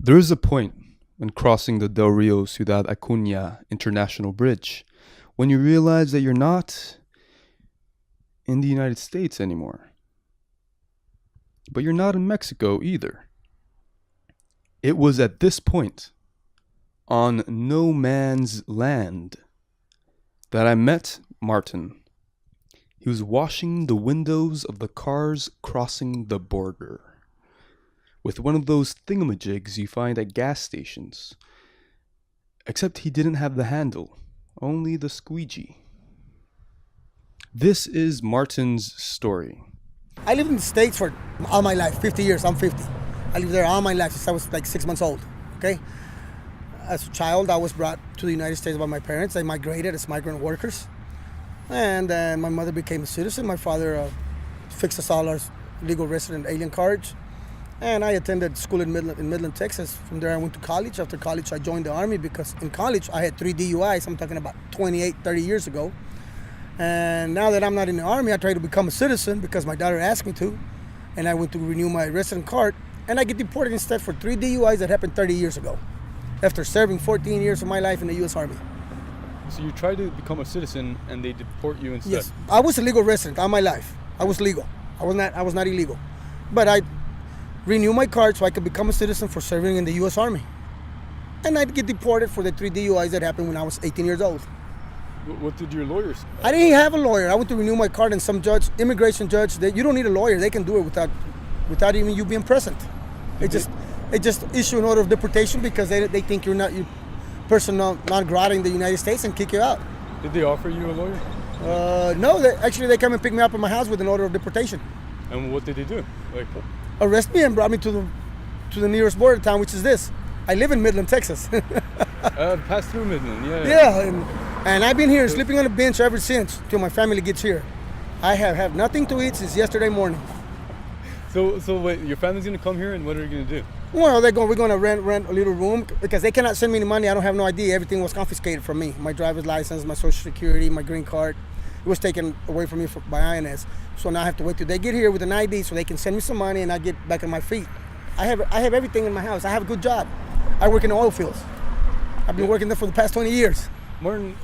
There is a point when crossing the Del Rio Ciudad Acuña International Bridge when you realize that you're not in the United States anymore. But you're not in Mexico either. It was at this point, on no man's land, that I met Martin. He was washing the windows of the cars crossing the border with one of those thingamajigs you find at gas stations. Except he didn't have the handle, only the squeegee. This is Martin's story. I lived in the States for all my life, 50 years. I'm 50. I lived there all my life since I was like 6 months old, okay? As a child, I was brought to the United States by my parents. They migrated as migrant workers. And then my mother became a citizen. My father fixed us all our legal resident alien cards. And I attended school in Midland, Texas. From there, I went to college. After college, I joined the Army because in college, I had 3 DUIs. I'm talking about 28, 30 years ago. And now that I'm not in the Army, I try to become a citizen because my daughter asked me to. And I went to renew my resident card. And I get deported instead for 3 DUIs that happened 30 years ago after serving 14 years of my life in the U.S. Army. So you tried to become a citizen and they deport you instead? Yes, I was a legal resident all my life. I was legal. I was not illegal. But I renew my card so I could become a citizen for serving in the U.S. Army. And I'd get deported for the 3 DUIs that happened when I was 18 years old. What did your lawyers say? I didn't have a lawyer. I went to renew my card and some immigration judge, you don't need a lawyer. They can do it without even you being present. They just issue an order of deportation because they think you're person non grata in the United States and kick you out. Did they offer you a lawyer? No, they come and pick me up at my house with an order of deportation. And what did they do? Arrest me and brought me to the nearest border town, which is this. I live in Midland, Texas. Passed through Midland, yeah. Yeah, and I've been here sleeping on a bench ever since till my family gets here. I have had nothing to eat since yesterday morning. So wait, your family's gonna come here, and what are you gonna do? Well, we're gonna rent a little room because they cannot send me any money. I don't have no ID. Everything was confiscated from me. My driver's license, my social security, my green card. It was taken away from me by INS. So now I have to wait till they get here with an ID so they can send me some money and I get back on my feet. I have everything in my house. I have a good job. I work in the oil fields. I've been working there for the past 20 years. Martin,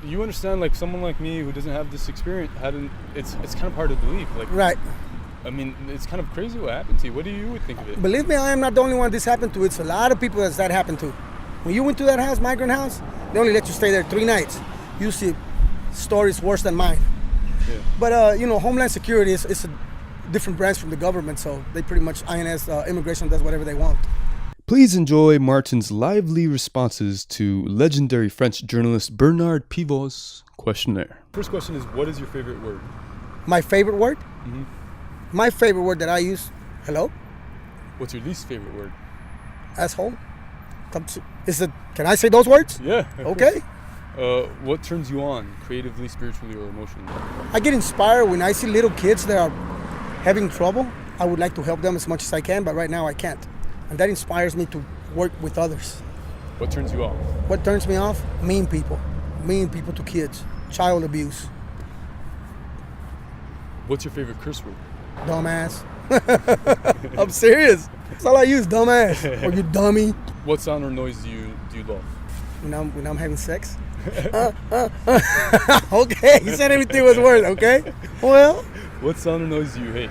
you understand, like someone like me who doesn't have this experience, it's kind of hard to believe. Right. I mean, it's kind of crazy what happened to you. What do you think of it? Believe me, I am not the only one this happened to. It's a lot of people that happened to. When you went to that house, migrant house, they only let you stay there 3 nights. You see stories worse than mine. Yeah. But, Homeland Security is a different branch from the government, so they pretty much, INS, immigration does whatever they want. Please enjoy Martin's lively responses to legendary French journalist Bernard Pivot's questionnaire. First question is, what is your favorite word? My favorite word? Mm-hmm. My favorite word that I use, hello? What's your least favorite word? Asshole? Can I say those words? Yeah. Okay. What turns you on, creatively, spiritually, or emotionally? I get inspired when I see little kids that are having trouble. I would like to help them as much as I can, but right now I can't. And that inspires me to work with others. What turns you off? What turns me off? Mean people. Mean people to kids. Child abuse. What's your favorite curse word? Dumbass. I'm serious. That's all I use, dumbass. Or you dummy. What sound or noise do you love? When I'm having sex? Okay, you said everything was worth, okay? Well. What sound or noise do you hate?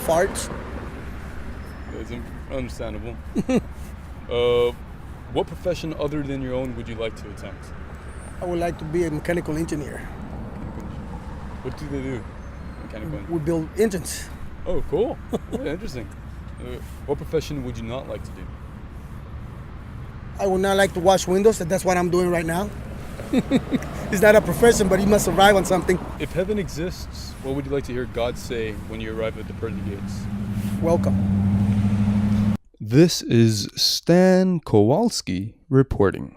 Farts. That's understandable. What profession other than your own would you like to attempt? I would like to be a mechanical engineer. What do they do? Mechanical. We build engines. Oh, cool. Yeah, interesting. What profession would you not like to do? I would not like to wash windows. That's what I'm doing right now. It's not a profession, but you must survive on something. If heaven exists, what would you like to hear God say when you arrive at the pearly gates? Welcome. This is Stan Kowalski reporting.